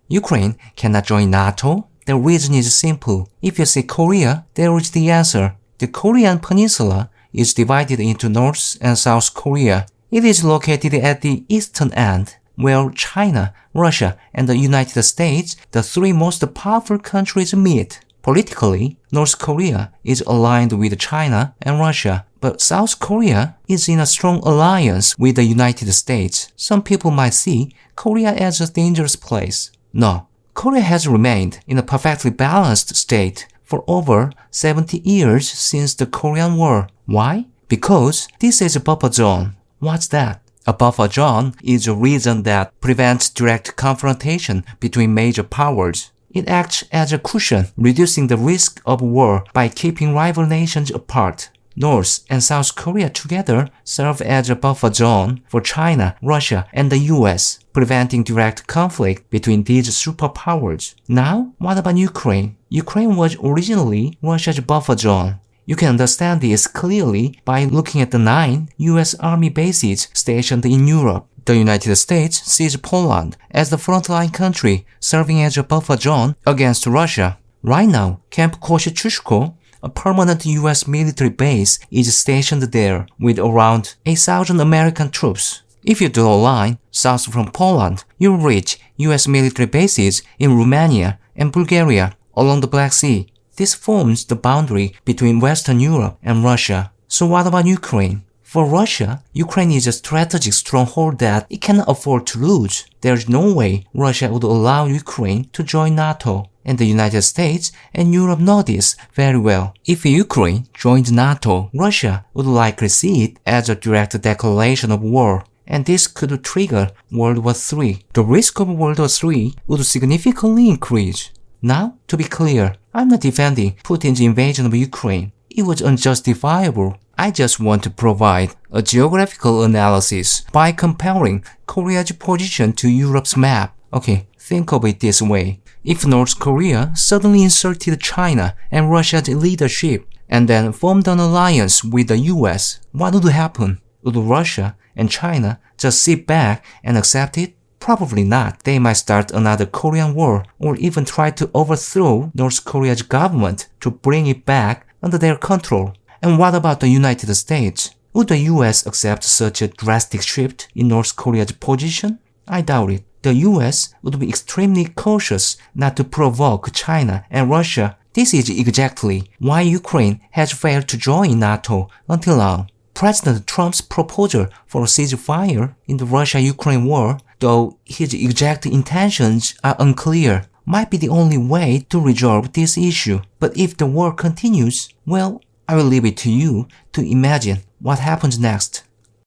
Ukraine cannot join NATO? The reason is simple. If you say Korea, there is the answer. The Korean Peninsula is divided into North and South Korea. It is located at the eastern end, where China, Russia, and the United States, the three most powerful countries, meet. Politically, North Korea is aligned with China and Russia, but South Korea is in a strong alliance with the United States. Some people might see Korea as a dangerous place. No, Korea has remained in a perfectly balanced state for over 70 years since the Korean War. Why? Because this is a buffer zone. What's that? A buffer zone is a region that prevents direct confrontation between major powers. It acts as a cushion, reducing the risk of war by keeping rival nations apart. North and South Korea together serve as a buffer zone for China, Russia, and the US, preventing direct conflict between these superpowers. Now, what about Ukraine? Ukraine was originally Russia's buffer zone. You can understand this clearly by looking at the 9 US Army bases stationed in Europe. The United States sees Poland as the frontline country serving as a buffer zone against Russia. Right now, Camp Kosciuszko, a permanent US military base, is stationed there with around 8,000 American troops. If you draw a line south from Poland, you will reach US military bases in Romania and Bulgaria along the Black Sea. This forms the boundary between Western Europe and Russia. So what about Ukraine? For Russia, Ukraine is a strategic stronghold that it cannot afford to lose. There is no way Russia would allow Ukraine to join NATO, and the United States and Europe know this very well. If Ukraine joined NATO, Russia would likely see it as a direct declaration of war, and this could trigger World War III. The risk of World War III would significantly increase. Now, to be clear, I'm not defending Putin's invasion of Ukraine. It was unjustifiable. I just want to provide a geographical analysis by comparing Korea's position to Europe's map. Okay, think of it this way. If North Korea suddenly inserted China and Russia's leadership and then formed an alliance with the US, what would happen? Would Russia and China just sit back and accept it? Probably not. They might start another Korean War or even try to overthrow North Korea's government to bring it back under their control. And what about the United States? Would the US accept such a drastic shift in North Korea's position? I doubt it. The US would be extremely cautious not to provoke China and Russia. This is exactly why Ukraine has failed to join NATO until now. President Trump's proposal for a ceasefire in the Russia-Ukraine war, though his exact intentions are unclear, might be the only way to resolve this issue. But if the war continues, well, I will leave it to you to imagine what happens next.